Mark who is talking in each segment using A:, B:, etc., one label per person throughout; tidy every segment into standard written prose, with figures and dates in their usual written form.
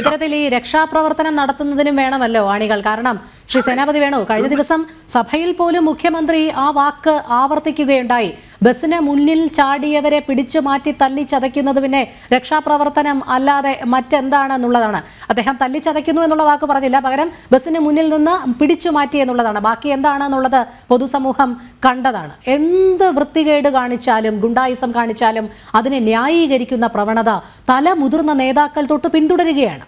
A: ഇത്തരത്തിൽ ഈ രക്ഷാപ്രവർത്തനം നടത്തുന്നതിനും വേണമല്ലോ ആണികൾ. കാരണം ശ്രീ സേനാപതി വേണു, കഴിഞ്ഞ ദിവസം സഭയിൽ പോലും മുഖ്യമന്ത്രി ആ വാക്ക് ആവർത്തിക്കുകയുണ്ടായി. ബസ്സിന് മുന്നിൽ ചാടിയവരെ പിടിച്ചു മാറ്റി തല്ലി ചതയ്ക്കുന്നത് പിന്നെ രക്ഷാപ്രവർത്തനം അല്ലാതെ മറ്റെന്താണെന്നുള്ളതാണ്. അദ്ദേഹം തല്ലി ചതയ്ക്കുന്നു എന്നുള്ള വാക്ക് പറഞ്ഞില്ല, പകരം ബസ്സിന് മുന്നിൽ നിന്ന് പിടിച്ചു മാറ്റി എന്നുള്ളതാണ്. ബാക്കി എന്താണെന്നുള്ളത് പൊതുസമൂഹം കണ്ടതാണ്. എന്ത് വൃത്തികേട് കാണിച്ചാലും ഗുണ്ടായിസം കാണിച്ചാലും അതിനെ ന്യായീകരിക്കുന്ന പ്രവണത പല മുതിർന്ന നേതാക്കൾ തൊട്ട് പിന്തുടരുകയാണ്.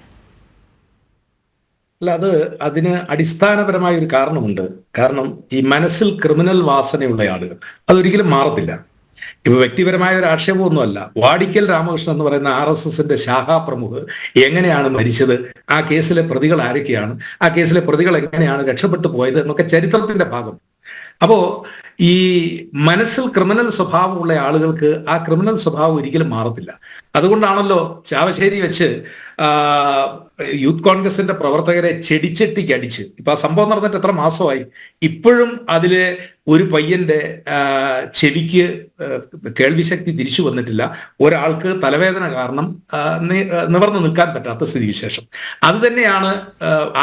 B: അല്ല, അതിന് അടിസ്ഥാനപരമായ ഒരു കാരണമുണ്ട്. കാരണം ഈ മനസ്സിൽ ക്രിമിനൽ വാസനയുള്ള ആളുകൾ അതൊരിക്കലും മാറത്തില്ല. ഇപ്പൊ വ്യക്തിപരമായ ഒരു ആക്ഷേപമൊന്നുമല്ല. വാടിക്കൽ രാമകൃഷ്ണൻ എന്ന് പറയുന്ന RSSന്റെ ശാഖാപ്രമുഖ് എങ്ങനെയാണ് മരിച്ചത്, ആ കേസിലെ പ്രതികൾ ആരൊക്കെയാണ്, ആ കേസിലെ പ്രതികൾ എങ്ങനെയാണ് രക്ഷപ്പെട്ടു പോയത് എന്നൊക്കെ ചരിത്രത്തിന്റെ ഭാഗം. അപ്പോ ഈ മനസ്സിൽ ക്രിമിനൽ സ്വഭാവമുള്ള ആളുകൾക്ക് ആ ക്രിമിനൽ സ്വഭാവം ഒരിക്കലും മാറത്തില്ല. അതുകൊണ്ടാണല്ലോ ചാവശ്ശേരി വെച്ച് യൂത്ത് കോൺഗ്രസിന്റെ പ്രവർത്തകരെ ചെടിച്ചട്ടിക്ക് അടിച്ച്, ഇപ്പൊ ആ സംഭവം നടന്നിട്ട് എത്ര മാസമായി, ഇപ്പോഴും അതിലെ ഒരു പയ്യന്റെ ചെവിക്ക് കേൾവിശക്തി തിരിച്ചു വന്നിട്ടില്ല. ഒരാൾക്ക് തലവേദന കാരണം നിവർന്നു നിൽക്കാൻ പറ്റാത്ത സ്ഥിതിവിശേഷം. അത് തന്നെയാണ്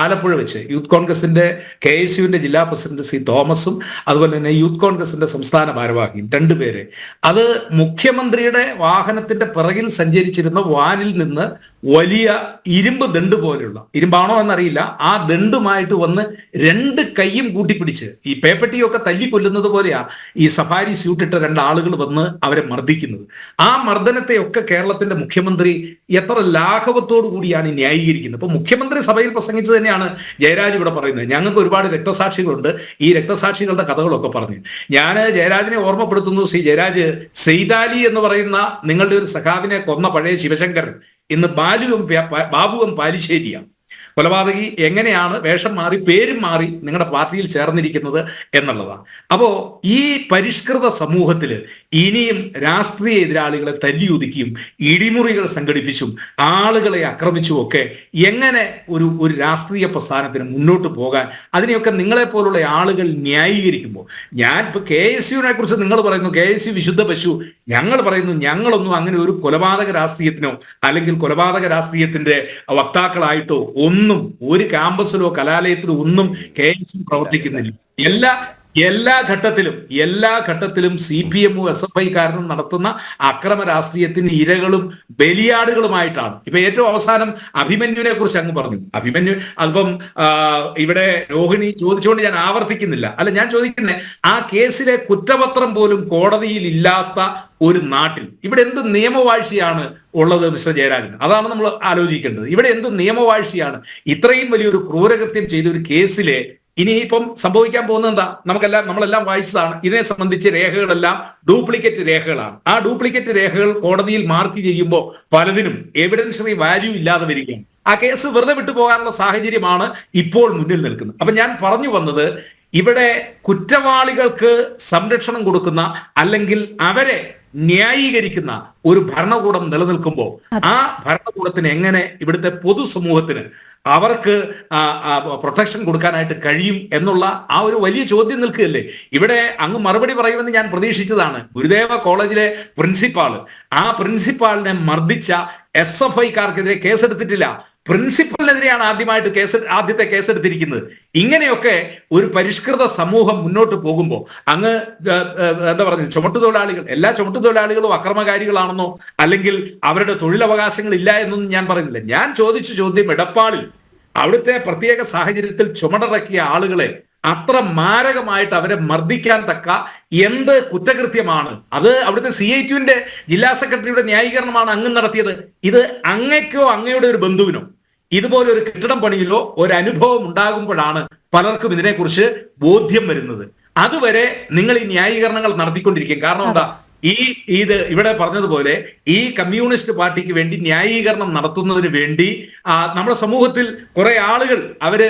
B: ആലപ്പുഴ വെച്ച് യൂത്ത് കോൺഗ്രസിന്റെ KSUവിന്റെ ജില്ലാ പ്രസിഡന്റ് സി തോമസും അതുപോലെ തന്നെ യൂത്ത് കോൺഗ്രസിന്റെ സംസ്ഥാന ഭാരവാഹിയും രണ്ടുപേരെ അത് മുഖ്യമന്ത്രിയുടെ വാഹനത്തിന്റെ പിറകിൽ സഞ്ചരിച്ചിരുന്ന വാനിൽ നിന്ന് വലിയ ഇരുമ്പ് ദണ്ട് പോലെയുള്ള, ഇരുമ്പാണോ എന്നറിയില്ല, ആ ദണ്ടുമായിട്ട് വന്ന് രണ്ട് കൈയും കൂട്ടിപ്പിടിച്ച് ഈ പേപ്പട്ടിയൊക്കെ തല്ലി കൊല്ലുന്നത് പോലെയാ ഈ സഫാരി സ്യൂട്ടിട്ട രണ്ടാളുകൾ വന്ന് അവരെ മർദ്ദിക്കുന്നത്. ആ മർദ്ദനത്തെയൊക്കെ കേരളത്തിന്റെ മുഖ്യമന്ത്രി എത്ര ലാഘവത്തോടു കൂടിയാണ് ന്യായീകരിക്കുന്നത്. ഇപ്പൊ മുഖ്യമന്ത്രി സഭയിൽ പ്രസംഗിച്ചു തന്നെയാണ് ജയരാജ് ഇവിടെ പറയുന്നത്. ഞങ്ങൾക്ക് ഒരുപാട് രക്തസാക്ഷികളുണ്ട്, ഈ രക്തസാക്ഷികളുടെ കഥകളൊക്കെ പറഞ്ഞു. ഞാൻ ജയരാജിനെ ഓർമ്മപ്പെടുത്തുന്നു, ശ്രീ ജയരാജ്, സെയ്താലി എന്ന് പറയുന്ന നിങ്ങളുടെ ഒരു സഖാവിനെ കൊന്ന പഴയ ശിവശങ്കരൻ ഇന്ന് ബാബുവും പാലിശ്ശേരിയാണ്. കൊലപാതകി എങ്ങനെയാണ് വേഷം മാറി പേരും മാറി നിങ്ങളുടെ പാർട്ടിയിൽ ചേർന്നിരിക്കുന്നത് എന്നുള്ളതാണ്. അപ്പോ ഈ പരിഷ്കൃത സമൂഹത്തിൽ ഇനിയും രാഷ്ട്രീയ എതിരാളികളെ തല്ലിയൊതുക്കിയും ഇടിമുറികൾ സംഘടിപ്പിച്ചും ആളുകളെ ആക്രമിച്ചും ഒക്കെ എങ്ങനെ ഒരു രാഷ്ട്രീയ പ്രസ്ഥാനത്തിന് മുന്നോട്ട് പോകാൻ അതിനെയൊക്കെ നിങ്ങളെ പോലുള്ള ആളുകൾ ന്യായീകരിക്കുമ്പോൾ, ഞാൻ ഇപ്പൊ KSUവിനെ കുറിച്ച് നിങ്ങൾ പറയുന്നു KSU വിശുദ്ധ പശു, ഞങ്ങൾ പറയുന്നു ഞങ്ങളൊന്നും അങ്ങനെ ഒരു കൊലപാതക രാഷ്ട്രീയത്തിനോ അല്ലെങ്കിൽ കൊലപാതക രാഷ്ട്രീയത്തിന്റെ വക്താക്കളായിട്ടോ ഒന്നും ഒരു ക്യാമ്പസിലോ കലാലയത്തിലോ ഒന്നും KSU പ്രവർത്തിക്കുന്നില്ല. എല്ലാ ഘട്ടത്തിലും CPM SFI-കാരനും നടത്തുന്ന അക്രമ രാഷ്ട്രീയത്തിന് ഇരകളും ബലിയാടുകളുമായിട്ടാണ്. ഇപ്പൊ ഏറ്റവും അവസാനം അഭിമന്യുവിനെ കുറിച്ച് അങ്ങ് പറഞ്ഞു. അഭിമന്യു അല്പം ഇവിടെ രോഹിണി ചോദിച്ചുകൊണ്ട് ഞാൻ ആവർത്തിക്കുന്നില്ല. അല്ല, ഞാൻ ചോദിക്കുന്നത്, ആ കേസിലെ കുറ്റപത്രം പോലും കോടതിയിൽ ഇല്ലാത്ത ഒരു നാട്ടിൽ ഇവിടെ എന്ത് നിയമവാഴ്ചയാണ് ഉള്ളത് മിസ്റ്റർ ജയരാജൻ? അതാണ് നമ്മൾ ആലോചിക്കേണ്ടത്. ഇവിടെ എന്ത് നിയമവാഴ്ചയാണ്? ഇത്രയും വലിയൊരു ക്രൂരകൃത്യം ചെയ്ത ഒരു കേസിലെ ഇനിയിപ്പം സംഭവിക്കാൻ പോകുന്നത് എന്താ? നമ്മളെല്ലാം വായിച്ചതാണ്. ഇതിനെ സംബന്ധിച്ച് രേഖകളെല്ലാം ഡ്യൂപ്ലിക്കേറ്റ് രേഖകളാണ്. ആ ഡ്യൂപ്ലിക്കേറ്റ് രേഖകൾ കോടതിയിൽ മാർക്ക് ചെയ്യുമ്പോൾ പലതിനും എവിഡൻഷ്യറി വാല്യൂ ഇല്ലാതെ വരികയാണ്. ആ കേസ് വെറുതെ വിട്ടുപോകാനുള്ള സാഹചര്യമാണ് ഇപ്പോൾ മുന്നിൽ നിൽക്കുന്നത്. അപ്പൊ ഞാൻ പറഞ്ഞു വന്നത്, ഇവിടെ കുറ്റവാളികൾക്ക് സംരക്ഷണം കൊടുക്കുന്ന അല്ലെങ്കിൽ അവരെ ന്യായീകരിക്കുന്ന ഒരു ഭരണകൂടം നിലനിൽക്കുമ്പോൾ ആ ഭരണകൂടത്തിന് എങ്ങനെ ഇവിടുത്തെ പൊതുസമൂഹത്തിന് അവർക്ക് പ്രൊട്ടക്ഷൻ കൊടുക്കാനായിട്ട് കഴിയും എന്നുള്ള ആ ഒരു വലിയ ചോദ്യം നിൽക്കുകയല്ലേ. ഇവിടെ അങ്ങ് മറുപടി പറയുമെന്ന് ഞാൻ പ്രതീക്ഷിച്ചതാണ്. ഗുരുദേവ കോളേജിലെ പ്രിൻസിപ്പാള്, ആ പ്രിൻസിപ്പാളിനെ മർദ്ദിച്ച SFI-കാർക്കെതിരെ കേസെടുത്തിട്ടില്ല. പ്രിൻസിപ്പലിനെതിരെയാണ് ആദ്യത്തെ കേസെടുത്തിരിക്കുന്നത്. ഇങ്ങനെയൊക്കെ ഒരു പരിഷ്കൃത സമൂഹം മുന്നോട്ട് പോകുമ്പോൾ അങ്ങ് എന്താ പറയുന്നത്, ചുമട്ടുതൊഴിലാളികൾ, എല്ലാ ചുമട്ടുതൊഴിലാളികളും അക്രമകാരികളാണെന്നോ അല്ലെങ്കിൽ അവരുടെ തൊഴിലവകാശങ്ങൾ ഇല്ല എന്നൊന്നും ഞാൻ പറയുന്നില്ല. ഞാൻ ചോദിച്ച ചോദ്യം, എടപ്പാളിൽ അവിടുത്തെ പ്രത്യേക സാഹചര്യത്തിൽ ചുമടറക്കിയ ആളുകളെ അത്ര മാരകമായിട്ട് അവരെ മർദ്ദിക്കാൻ തക്ക എന്ത് കുറ്റകൃത്യമാണ് അത്? അവിടുത്തെ CITUവിന്റെ ജില്ലാ സെക്രട്ടറിയുടെ ന്യായീകരണമാണ് അങ്ങ് നടത്തിയത്. ഇത് അങ്ങയ്ക്കോ അങ്ങയുടെ ഒരു ബന്ധുവിനോ ഇതുപോലെ ഒരു കെട്ടിടം പണിയിലോ ഒരു അനുഭവം ഉണ്ടാകുമ്പോഴാണ് പലർക്കും ഇതിനെക്കുറിച്ച് ബോധ്യം വരുന്നത്. അതുവരെ നിങ്ങൾ ഈ ന്യായീകരണങ്ങൾ നടത്തിക്കൊണ്ടിരിക്കും. കാരണം എന്താ? ഇത് ഇവിടെ പറഞ്ഞതുപോലെ ഈ കമ്മ്യൂണിസ്റ്റ് പാർട്ടിക്ക് വേണ്ടി ന്യായീകരണം നടത്തുന്നതിന് വേണ്ടി നമ്മുടെ സമൂഹത്തിൽ കുറെ ആളുകൾ അവര്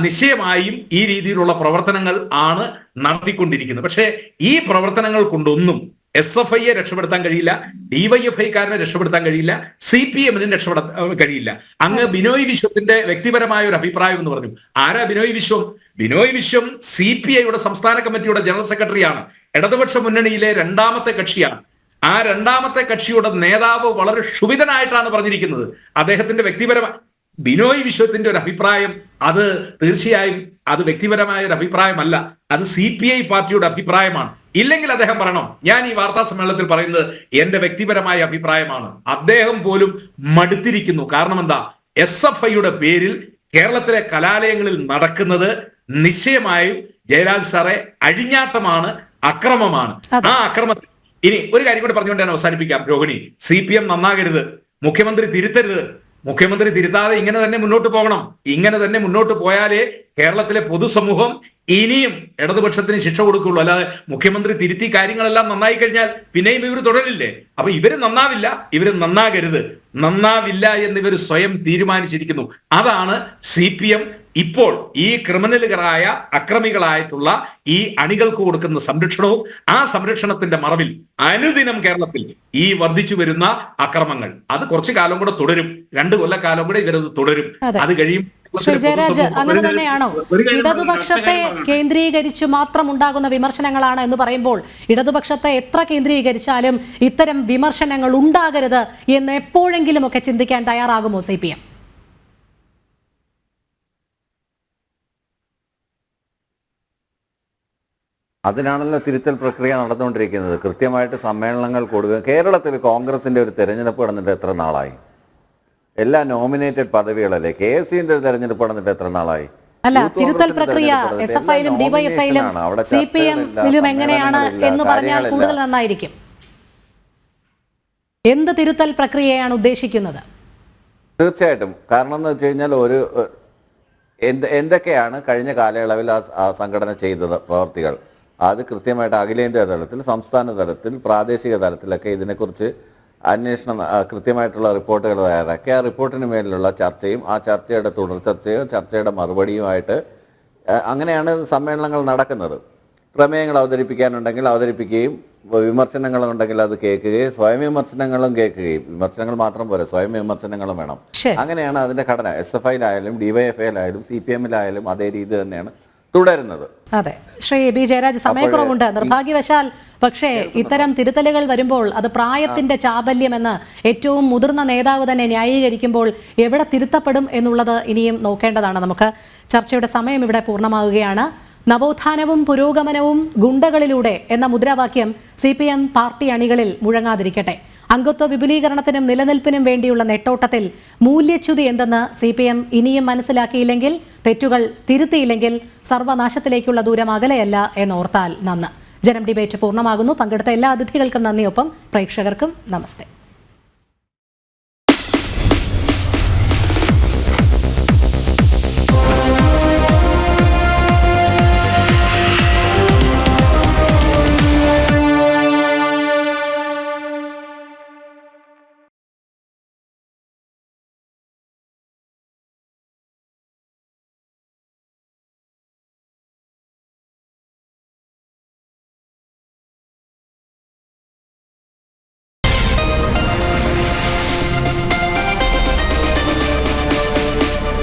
B: നിശ്ചയമായും ഈ രീതിയിലുള്ള പ്രവർത്തനങ്ങൾ ആണ് നടത്തിക്കൊണ്ടിരിക്കുന്നത്. പക്ഷേ ഈ പ്രവർത്തനങ്ങൾ കൊണ്ടൊന്നും SFI-യെ രക്ഷപ്പെടുത്താൻ കഴിയില്ല, DYFI-കാരനെ രക്ഷപ്പെടുത്താൻ കഴിയില്ല, CPM-നും രക്ഷപ്പെടുത്താൻ കഴിയില്ല. അങ്ങ് ബിനോയ് വിശ്വത്തിന്റെ വ്യക്തിപരമായ ഒരു അഭിപ്രായം എന്ന് പറഞ്ഞു. ആരാ ബിനോയ് വിശ്വം? ബിനോയ് വിശ്വം CPI-യുടെ സംസ്ഥാന കമ്മിറ്റിയുടെ ജനറൽ സെക്രട്ടറിയാണ്. ഇടതുപക്ഷ മുന്നണിയിലെ രണ്ടാമത്തെ കക്ഷിയാണ്. ആ രണ്ടാമത്തെ കക്ഷിയുടെ നേതാവ് വളരെ ക്ഷുഭിതനായിട്ടാണ് പറഞ്ഞിരിക്കുന്നത്. അദ്ദേഹത്തിന്റെ വ്യക്തിപരമായ ബിനോയ് വിശ്വത്തിന്റെ ഒരു അഭിപ്രായം, അത് തീർച്ചയായും അത് വ്യക്തിപരമായ ഒരു അഭിപ്രായമല്ല, അത് CPI പാർട്ടിയുടെ അഭിപ്രായമാണ്. ഇല്ലെങ്കിൽ അദ്ദേഹം പറയണം, ഞാൻ ഈ വാർത്താ സമ്മേളനത്തിൽ പറയുന്നത് എന്റെ വ്യക്തിപരമായ അഭിപ്രായമാണ്. അദ്ദേഹം പോലും മടുത്തിരിക്കുന്നു. കാരണം എന്താ, SFIയുടെ പേരിൽ കേരളത്തിലെ കലാലയങ്ങളിൽ നടക്കുന്നത് നിശ്ചയമായും ജയരാജ് സാറെ അഴിഞ്ഞാട്ടമാണ്, അക്രമമാണ്. ആ അക്രമത്തിൽ ഇനി ഒരു കാര്യം കൂടി പറഞ്ഞുകൊണ്ട് ഞാൻ അവസാനിപ്പിക്കാം. രോഹിണി, CPM നന്നാകരുത്, മുഖ്യമന്ത്രി തിരുത്തരുത്. മുഖ്യമന്ത്രി തിരുത്താതെ ഇങ്ങനെ തന്നെ മുന്നോട്ട് പോകണം. ഇങ്ങനെ തന്നെ മുന്നോട്ട് പോയാലേ കേരളത്തിലെ പൊതുസമൂഹം ഇനിയും ഇടതുപക്ഷത്തിന് ശിക്ഷ കൊടുക്കുള്ളൂ. അല്ലാതെ മുഖ്യമന്ത്രി തിരുത്തി കാര്യങ്ങളെല്ലാം നന്നായി കഴിഞ്ഞാൽ പിന്നെയും ഇവർ തുടരില്ലേ? അപ്പൊ ഇവര് നന്നാവില്ല, ഇവര് നന്നാവില്ല എന്ന് ഇവർ സ്വയം തീരുമാനിച്ചിരിക്കുന്നു. അതാണ് CPM ഇപ്പോൾ ഈ ക്രിമിനലുകളായ അക്രമികളായിട്ടുള്ള ഈ അണികൾക്ക് കൊടുക്കുന്ന സംരക്ഷണവും ആ സംരക്ഷണത്തിന്റെ മറവിൽ അനുദിനം കേരളത്തിൽ ഈ വർദ്ധിച്ചു വരുന്ന അക്രമങ്ങൾ അത് കുറച്ചു കാലം കൂടെ തുടരും. 2 കൊല്ലക്കാലം കൂടെ ഇവരത് തുടരും. അത് കഴിയും.
A: ശ്രീ ജയരാജ്, അങ്ങനെ തന്നെയാണോ? ഇടതുപക്ഷത്തെ കേന്ദ്രീകരിച്ചു മാത്രം ഉണ്ടാകുന്ന വിമർശനങ്ങളാണ് എന്ന് പറയുമ്പോൾ ഇടതുപക്ഷത്തെ എത്ര കേന്ദ്രീകരിച്ചാലും ഇത്തരം വിമർശനങ്ങൾ ഉണ്ടാകരുത് എന്ന് എപ്പോഴെങ്കിലും ഒക്കെ ചിന്തിക്കാൻ തയ്യാറാകുമോ CPM?
C: അതിനാണല്ലോ തിരുത്തൽ പ്രക്രിയ നടന്നുകൊണ്ടിരിക്കുന്നത്. കൃത്യമായിട്ട് സമ്മേളനങ്ങൾ കൊടുക്കുക. കേരളത്തിൽ കോൺഗ്രസിന്റെ ഒരു തെരഞ്ഞെടുപ്പ് നടന്നിട്ട് എത്ര നാളായി? എല്ലാ നോമിനേറ്റഡ് പദവികളല്ലേ. KSUവിന്റെ ഒരു തെരഞ്ഞെടുപ്പ് നടന്നിട്ട് എത്ര നാളായി?
A: അല്ല, തിരുത്തൽ പ്രക്രിയയാണ് SFIയിലും DYFIയിലും CPM-ലും എങ്ങനെയാണ് എന്ന് പറഞ്ഞാൽ കൂടുതൽ നന്നായിരിക്കും. എന്ത് തിരുത്തൽ പ്രക്രിയയാണ് ഉദ്ദേശിക്കുന്നത്?
C: തീർച്ചയായിട്ടും. കാരണം എന്ന് വെച്ച് കഴിഞ്ഞാൽ എന്തൊക്കെയാണ് കഴിഞ്ഞ കാലയളവിൽ ആ സംഘടന ചെയ്തത് പ്രവർത്തികൾ, അത് കൃത്യമായിട്ട് അഖിലേന്ത്യാ തലത്തിൽ, സംസ്ഥാന തലത്തിൽ, പ്രാദേശിക തലത്തിലൊക്കെ ഇതിനെക്കുറിച്ച് അന്വേഷണം, കൃത്യമായിട്ടുള്ള റിപ്പോർട്ടുകൾ തയ്യാറാക്കി ആ റിപ്പോർട്ടിന് മേലുള്ള ചർച്ചയും ആ ചർച്ചയുടെ തുടർ ചർച്ചയും ചർച്ചയുടെ മറുപടിയുമായിട്ട് അങ്ങനെയാണ് സമ്മേളനങ്ങൾ നടക്കുന്നത്. പ്രമേയങ്ങൾ അവതരിപ്പിക്കാനുണ്ടെങ്കിൽ അവതരിപ്പിക്കുകയും വിമർശനങ്ങളുണ്ടെങ്കിൽ അത് കേൾക്കുകയും സ്വയം വിമർശനങ്ങളും കേൾക്കുകയും, വിമർശനങ്ങൾ മാത്രം പോരെ, സ്വയം വിമർശനങ്ങളും വേണം. അങ്ങനെയാണ് അതിന്റെ ഘടന. SFIയിലായാലും DYFIയിലായാലും CPM-ലായാലും അതേ രീതി തന്നെയാണ് തുടരുന്നത്.
A: അതെ, ശ്രീ B. ജയരാജ്, സമയക്കുറവുണ്ട് നിർഭാഗ്യവശാൽ. പക്ഷേ ഇത്തരം തിരുത്തലുകൾ വരുമ്പോൾ അത് പ്രായത്തിന്റെ ചാബല്യമെന്ന് ഏറ്റവും മുതിർന്ന നേതാവ് തന്നെ ന്യായീകരിക്കുമ്പോൾ എവിടെ തിരുത്തപ്പെടും എന്നുള്ളത് ഇനിയും നോക്കേണ്ടതാണ്. നമുക്ക് ചർച്ചയുടെ സമയം ഇവിടെ പൂർണ്ണമാവുകയാണ്. നവോത്ഥാനവും പുരോഗമനവും ഗുണ്ടകളിലൂടെ എന്ന മുദ്രാവാക്യം CPM പാർട്ടി അണികളിൽ മുഴങ്ങാതിരിക്കട്ടെ. അംഗത്വ വിപുലീകരണത്തിനും നിലനിൽപ്പിനും വേണ്ടിയുള്ള നെട്ടോട്ടത്തിൽ മൂല്യച്യുതി എന്തെന്ന് CPM ഇനിയും മനസ്സിലാക്കിയില്ലെങ്കിൽ, തെറ്റുകൾ തിരുത്തിയില്ലെങ്കിൽ സർവനാശത്തിലേക്കുള്ള ദൂരം അകലെയല്ല എന്നോർത്താൽ നന്ന്. ജനം ഡിബേറ്റ് പൂർണ്ണമാകുന്നു. പങ്കെടുത്ത എല്ലാ അതിഥികൾക്കും നന്ദി. ഒപ്പം പ്രേക്ഷകർക്കും നമസ്തേ.